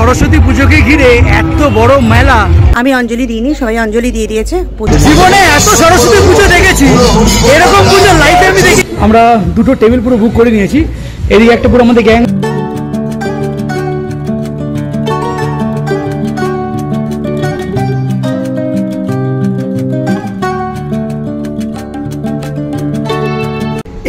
সরস্বতী পুজোকে ঘিরে এত বড় মেলা। আমি অঞ্জলি দিইনি, সবাই অঞ্জলি দিয়ে দিয়েছে। জীবনে এত সরস্বতী পুজো দেখেছি, এরকম পুজো লাইফে আমি দেখি। আমরা দুটো টেবিল পুরো বুক করে নিয়েছি, এদিকে একটা পুরো আমাদের গ্যাং।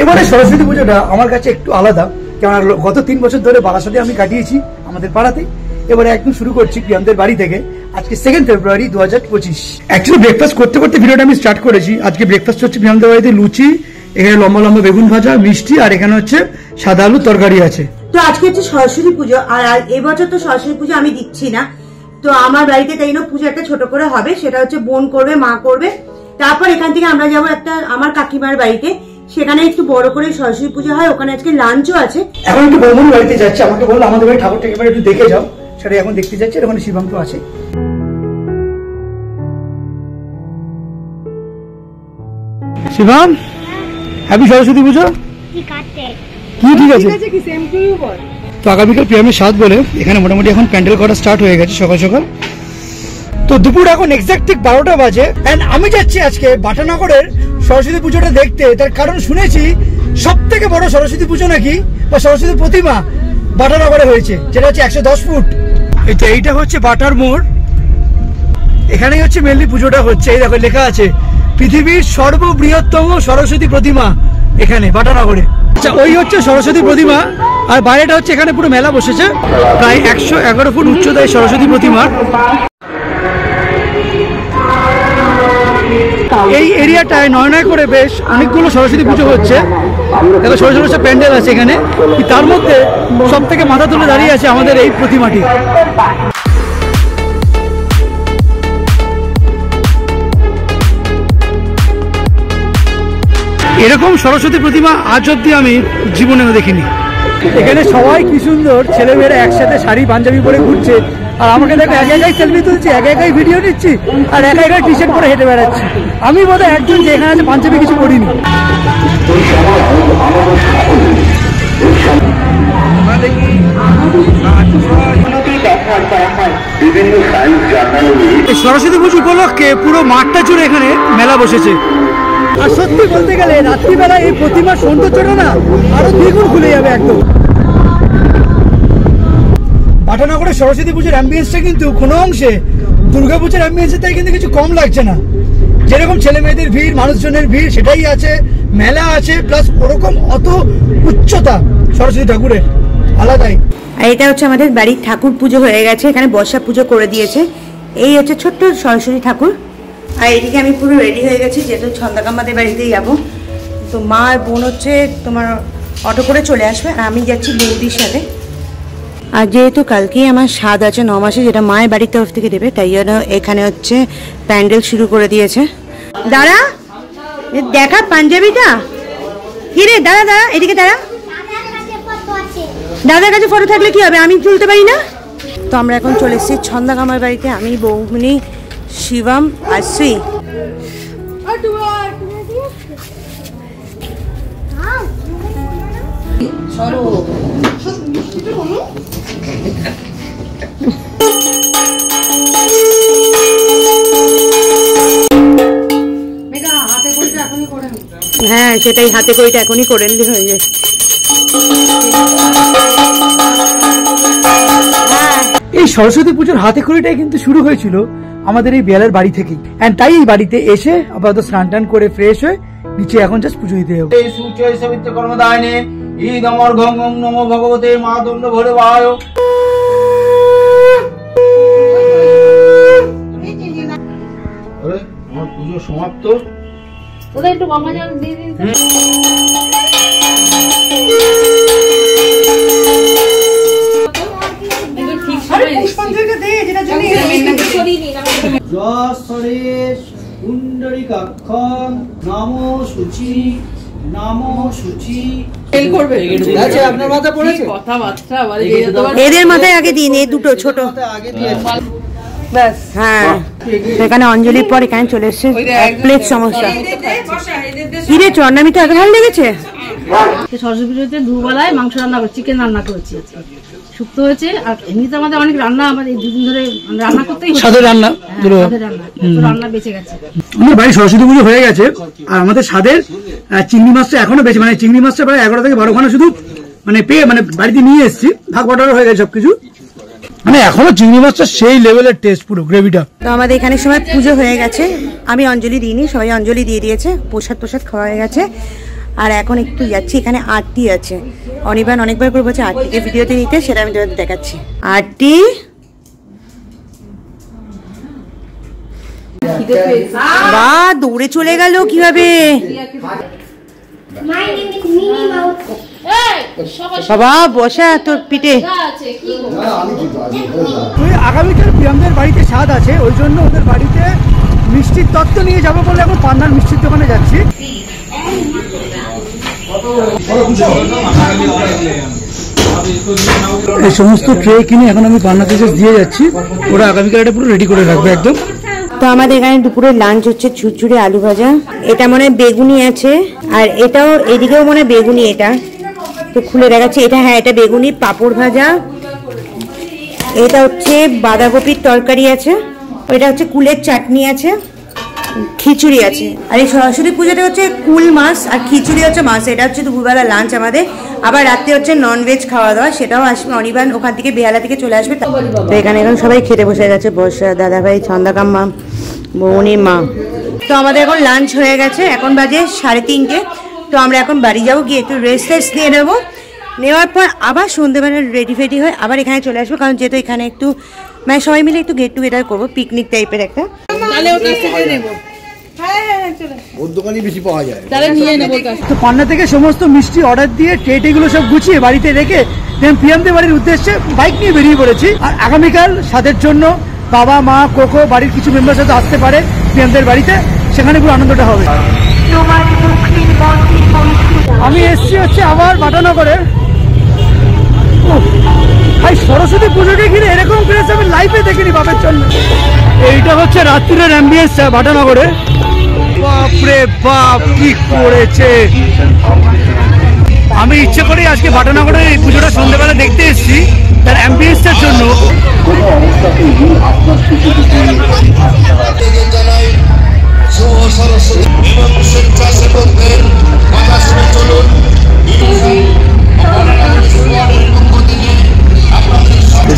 এবারে সরস্বতী পুজোটা আমার কাছে একটু আলাদা, কারণ গত 3 বছর ধরে বারাসাতে আমি কাটিয়েছি আমাদের পাড়াতে। এবারে একদম শুরু করছি প্রিয়ামদের বাড়ি থেকে। আজকে 2 ফেব্রুয়ারি 2025। অ্যাকচুয়ালি ব্রেকফাস্ট করতে করতে ভিডিওটা আমি স্টার্ট করেছি। আজকে ব্রেকফাস্ট হচ্ছে প্রিয়ামদের বাড়িতে লুচি, এখানে লম্বা লম্বা বেগুন ভাজা, মিষ্টি, আর এখানে হচ্ছে সাদা আলু তরকারি আছে। তো আজকে হচ্ছে সরস্বতী পুজো, আর এবছর তো সরস্বতী পুজো আমি দিচ্ছি না। তো আমার বাড়িতে তাই না পুজো একটা ছোট করে হবে, সেটা হচ্ছে বোন করবে, মা করবে। তারপর এখান থেকে আমরা যাবো একটা আমার কাকিমার বাড়িতে, সেখানে একটু বড় করে সরস্বতী পুজো হয়, ওখানে আজকে লাঞ্চও আছে। এখন একটু বৌমনির বাড়িতে যাচ্ছে, আমাকে বললো আমাদের বাড়ি ঠাকুরটাকে এবার একটু দেখে যাও, সেটা এখন দেখতে যাচ্ছে। ওখানে শিবম তো আছে। শিবম, হ্যাপি সরস্বতী পুজো। কি ঠিক আছে, তো আগামীকাল প্রিয়ামের সাথ বলে এখানে মোটামুটি এখন প্যান্ডেল করা স্টার্ট হয়ে গেছে সকাল সকাল। তো দুপুর এখন এক্সাক্ট ঠিক 12টা বাজে। এন্ড আমি যাচ্ছি আজকে বাটানগরের সরস্বতী পুজোটা দেখতে। তার কারণ শুনেছি সব থেকে বড় সরস্বতী পুজো নাকি, বা সরস্বতী প্রতিমা বাটানগরে হয়েছে, যেটা হচ্ছে 110 ফুট। এইটা হচ্ছে বাটার মোড়, এখানেই হচ্ছে মেনলি পুজোটা হচ্ছে। এই দেখো লেখা আছে পৃথিবীর সর্ববৃহত্তম সরস্বতী প্রতিমা এখানে বাটানগরে। আচ্ছা, ওই হচ্ছে সরস্বতী প্রতিমা, আর বাইরেটা হচ্ছে এখানে পুরো মেলা বসেছে। প্রায় 111 ফুট উচ্চতায় সরস্বতী প্রতিমা। এই এরিয়াটায় নয় করে বেশ অনেকগুলো সরস্বতী পুজো হচ্ছে। দেখো ছোট ছোট প্যান্ডেল আছে এখানে, তার মধ্যে সব থেকে মাথা তুলে দাঁড়িয়ে আছে আমাদের এই প্রতিমাটি। এরকম সরস্বতী প্রতিমা আজ অব্দি আমি জীবনেও দেখিনি। এখানে সবাই কি সুন্দর ছেলেমেয়েরা একসাথে শাড়ি পাঞ্জাবি পরে ঘুরছে, আর আমাকে দেখো একা একাই সেলফি তুলছি, একা একাই ভিডিও নিচ্ছি, আর একা একাই টি শার্ট পরে হেঁটে বেড়াচ্ছি। আমি বোধহয় একজন যে এখানে আছে পাঞ্জাবি কিছু পরিনি। সরস্বতী পুজো উপলক্ষে পুরো মাঠটা জুড়ে এখানে মেলা বসেছে। আর সত্যি বলতে গেলে রাত্রিবেলা এই প্রতিমার সৌন্দর্যটা না আরো দ্বিগুণ খুলে যাবে একদম। বাটানগরের সরস্বতী পুজোর অ্যাম্বিয়েন্সটা কিন্তু কোনো অংশে দুর্গাপুজোর অ্যাম্বিয়েন্সের থেকে কিন্তু কিছু কম লাগছে না। যেরকম ছেলে মেয়েদের ভিড়, মানুষজনের ভিড় সেটাই আছে, মেলা আছে, প্লাস ওরকম অত উচ্চতা সরস্বতী ঠাকুরের আলাদাই। আর এটা হচ্ছে আমাদের বাড়ির ঠাকুর পুজো হয়ে গেছে, এখানে বর্ষা পুজো করে দিয়েছে। এই হচ্ছে ছোট্ট সরস্বতী ঠাকুর। আর এদিকে আমি পুরো রেডি হয়ে গেছি, যেহেতু ছন্দাকাম্মাদের বাড়িতেই যাবো। তো মা আর বোন হচ্ছে তোমার অটো করে চলে আসবে, আর আমি যাচ্ছি বৌদির সাথে। আর যেহেতু কালকেই আমার স্বাদ আছে 9 মাসে, যেটা মায়ের বাড়ির তরফ থেকে দেবে, তাই জন্য এখানে হচ্ছে প্যান্ডেল শুরু করে দিয়েছে। দাঁড়া দেখা পাঞ্জাবিটা কি রে, দাঁড়া দাঁড়া, এদিকে দাঁড়া। দাদার কাছে ফটো থাকলে কি হবে, আমি তুলতে পারি না? তো আমরা এখন চলে এসেছি ছন্দাকামার বাড়িতে, আমি বৌমনি, শিবম আর শ্রী। হ্যাঁ সেটাই, হাতে করিটা এখনই করে নিলে হয়ে যায়। এই সরস্বতী পুজোর হাতে খড়িটাই কিন্তু শুরু হয়েছিল আমাদের এই বেলার বাড়ি থেকেই। এন্ড তাই এই বাড়িতে এসে আপাতত স্নান টান করে ফ্রেশ হয়ে নিচে এখন জাস্ট পুজো দিতে যাবো। এই সুচয় সবিত্র কর্মদায়নে ঈদ অমর ঘং ঘং নমো ভগবতে মা দণ্ড ভরে বায়। আমার পুজো সমাপ্ত। ওদের একটু গঙ্গা জল দিয়ে দিন। এদের মাথায় আগে দিন, এই দুটো ছোট হ্যাঁ। এখানে অঞ্জলির পর এখানে চলে এসছে এক প্লেট সমস্যা। কি রে চন্নামিটা এত ভালো লেগেছে? সরস্বতী পুজোতে দুবেলায় মাংস রান্না করছি, চিকেন রান্না করেছি, শুক্তো হয়েছে। আর এমনিতে আমাদের অনেক রান্না, আমাদের এই দুদিন ধরে রান্না করতেই স্বাদের রান্না, রান্না বেঁচে গেছে। আমাদের বাড়ি সরস্বতী পুজো হয়ে গেছে, আর আমাদের স্বাদের চিংড়ি মাছটা এখনো বেঁচে, মানে চিংড়ি মাছটা প্রায় 11 থেকে 12 খানা শুধু মানে পেয়ে মানে বাড়িতে নিয়ে এসেছি, ভাগ বাটোয়ারা হয়ে গেছে সবকিছু। মানে এখনো চিংড়ি মাছটা সেই লেভেলের টেস্ট, পুরো গ্রেভিটা। তো আমাদের এখানে সময় পুজো হয়ে গেছে, আমি অঞ্জলি দিইনি, সবাই অঞ্জলি দিয়ে দিয়েছে, প্রসাদ খাওয়া হয়ে গেছে। আর এখন একটু যাচ্ছি, এখানে আরতি আছে। অনির্বাণ অনেকবার করে বলছে আরতিকে ভিডিওতে নিতে, সেটা আমি তোমাদের দেখাচ্ছি। আরতি বা দৌড়ে চলে গেল কিভাবে, বাবা বসা তোর পিঠে। আগামীকাল প্রিয়ামদের বাড়িতে স্বাদ আছে, ওই জন্য ওদের বাড়িতে মিষ্টির তত্ত্ব নিয়ে যাবো বলে এখন পান্নার মিষ্টির দোকানে যাচ্ছি। এই সমস্ত ট্রে কিনে এখন আমি পান্নাতে দিয়ে যাচ্ছি, ওরা আগামীকাল এটা পুরো রেডি করে রাখবে একদম। তো আমাদের এখানে দুপুরে লাঞ্চ হচ্ছে ঝুরঝুরে আলু ভাজা, এটা মনে হয় বেগুনি আছে, আর এটাও এদিকেও মনে হয় বেগুনি, এটা তো খুলে দেখাচ্ছি। এটা হ্যাঁ, এটা বেগুনি, পাঁপড় ভাজা, এটা হচ্ছে বাঁধাকপির তরকারি আছে, এটা হচ্ছে কুলের চাটনি আছে, খিচুড়ি আছে। আর এই সরস্বতী পুজোটা হচ্ছে কুল মাছ আর খিচুড়ি হচ্ছে মাছ। এটা হচ্ছে দুপুরবেলা লাঞ্চ আমাদের। আবার রাত্রে হচ্ছে ননভেজ খাওয়া দাওয়া, সেটাও আসবে। অনির্বাণ ওখান থেকে বেহালা থেকে চলে আসবে। তো এখানে এখন সবাই খেতে বসে গেছে, বর্ষা, দাদাভাই, ছন্দাকাম্মা, বৌনির মা। তো আমাদের এখন লাঞ্চ হয়ে গেছে, এখন বাজে 3:30। তো আমরা এখন বাড়ি যাবো, গিয়ে একটু রেস্ট নিয়ে নেবো। নেওয়ার পর আবার সন্ধ্যেবেলা রেডি ফেডি হয়ে আবার এখানে চলে আসবো, কারণ যেহেতু এখানে একটু মানে সবাই মিলে একটু গেট টুগেদার করবো, পিকনিক টাইপের একটা। তো পান্না থেকে সমস্ত মিষ্টি অর্ডার দিয়ে ট্রেগুলো সব গুছিয়ে বাড়িতে রেখে প্রিয়ামদের বাড়ির উদ্দেশ্যে বাইক নিয়ে বেরিয়ে পড়েছি। আর আগামীকাল স্বাদের জন্য বাবা, মা, কোকো, বাড়ির কিছু মেম্বার সাথে আসতে পারে প্রিয়ামদের বাড়িতে, সেখানে পুরো আনন্দটা হবে। আমি এসছি হচ্ছে আবার বাটানগরে। ভাই সরস্বতী পুজোকে ঘিরে এরকম ক্রেজ আমি লাইফে দেখিনি বাপের জন্য। এইটা হচ্ছে রাত্রির অ্যাম্বিয়েন্স বাটানগরে। বাপরে বাপ কি করেছে! আমি ইচ্ছে করেই আজকে বাটানগরের এই পুজোটা সন্ধ্যাবেলা দেখতে এসেছি তার অ্যাম্বিয়েন্সটার জন্য।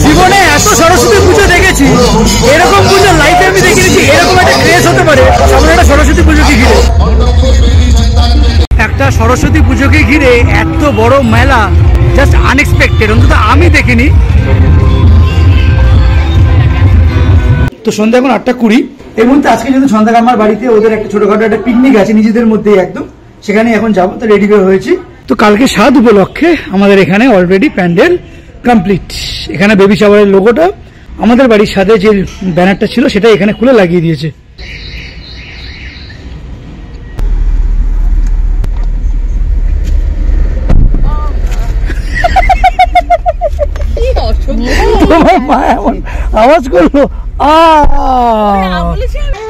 জীবনে এত সরস্বতী পুজো দেখেছি, এরকম পুজো লাইফে আমি দেখিনি, এরকম একটা ক্রেজ হতে পারে সামনে একটা সরস্বতী পুজোকে ঘিরে। একটা সরস্বতী পুজোকে ঘিরে এত বড় মেলা জাস্ট আনএক্সপেক্টেড, অন্তত আমি দেখিনি। তো সন্ধ্যা এখন 8:20। এই মুহূর্তে আজকে যেহেতু ছন্দাকাম্মার বাড়িতে ওদের একটা ছোটখাটো একটা পিকনিক আছে নিজেদের মধ্যেই একদম, সেখানে এখন যাবো, তো রেডি করে হয়েছি। তো কালকে স্বাদ উপলক্ষে আমাদের এখানে অলরেডি প্যান্ডেল কমপ্লিট। এখানে বেবি শাওয়ারের লোগোটা আমাদের বাড়ির সাথে যে ব্যানারটা ছিল সেটা এখানে খুলে লাগিয়ে দিয়েছে। তোমার মা এমন আওয়াজ করলো।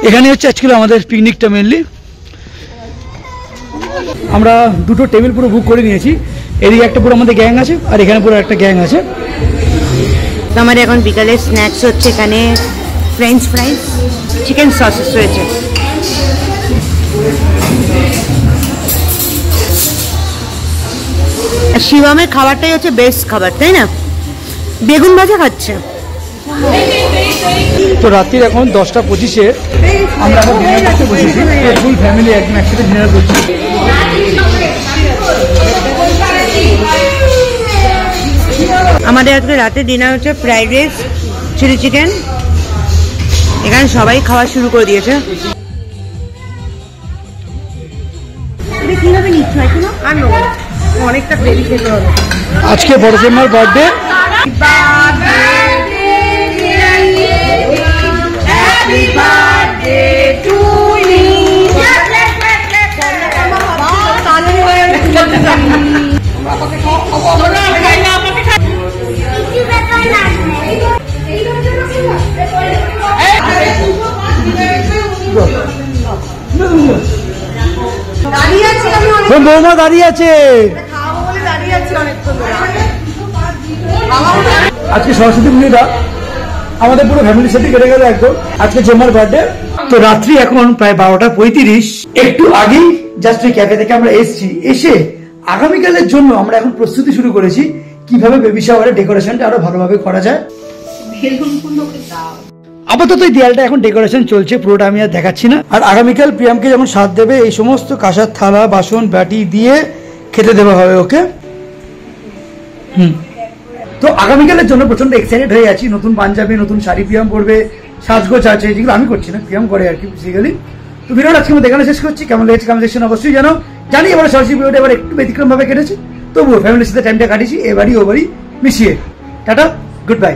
এখানে হচ্ছে আজকে আমাদের পিকনিকটা মেনলি। আমরা দুটো টেবিল পুরো বুক করে নিয়েছি, এদিকে একটা পুরো আমাদের গ্যাং আছে আর এখানে পুরো একটা গ্যাং আছে। আমাদের এখন বিকালের স্ন্যাক্স হচ্ছে, এখানে ফ্রেঞ্চ ফ্রাইস, চিকেন সসেস রয়েছে। শিবমের খাবারটাই হচ্ছে বেস্ট খাবার, তাই না? বেগুন ভাজা খাচ্ছে। তো রাত্রির এখন 10:25। আমরা এখন ডিনার করতে বসেছি, ফুল ফ্যামিলি একদম একসাথে ডিনার করছি। আমাদের আজকে রাতে ডিনার হচ্ছে ফ্রাইড রাইস, চিলি চিকেন। এখানে সবাই খাওয়া শুরু করে দিয়েছে। কিভাবে নিচ্ছ এখনো? আর অনেকটা গ্রেভি খেতে হবে। আজকে বড় জেম্মার বার্থডে। শোন বৌমা দাঁড়িয়ে আছে, আজকে সরস্বতী পুজোটা আমাদের পুরো ফ্যামিলির সাথে কেটে গেল একদম। আজকে জম্মার বার্থডে, তো রাত্রি এখন প্রায় 12:35। একটু আগেই জাস্ট ওই ক্যাফে থেকে আমরা এসেছি, এসে আগামীকালের জন্য আমরা এখন প্রস্তুতি শুরু করেছি কিভাবে বেবি শাওয়ারের ডেকোরেশনটা আরো ভালোভাবে করা যায়। আপাতত এই দেয়ালটা এখন ডেকোরেশন চলছে, পুরোটা আমি আর দেখাচ্ছি না। আর আগামীকাল প্রিয়ামকে যখন সাথ দেবে এই সমস্ত কাঁসার থালা বাসন বাটি দিয়ে খেতে দেওয়া হবে ওকে। তো আগামীকালের জন্য প্রচন্ড এক্সাইটেড হয়ে আছি। নতুন পাঞ্জাবি, নতুন শাড়ি প্রিয়াম পরবে, সাজগোজ আছে, যেগুলো আমি করছি না, প্রিয়াম করে আর কি বেসিক্যালি। তো ভিডিওটা আজকে আমি দেখানো শেষ করছি। কেমন লেগেছে কমেন্ট সেকশনে অবশ্যই জানাও। জানি এবার সরস্বতী ভিডিওটা এবার একটু ব্যতিক্রম ভাবে কেটেছে, তবুও ফ্যামিলির সাথে টাইমটা কাটিয়েছি এবারই ওবারই মিশিয়ে। Tata, good bye.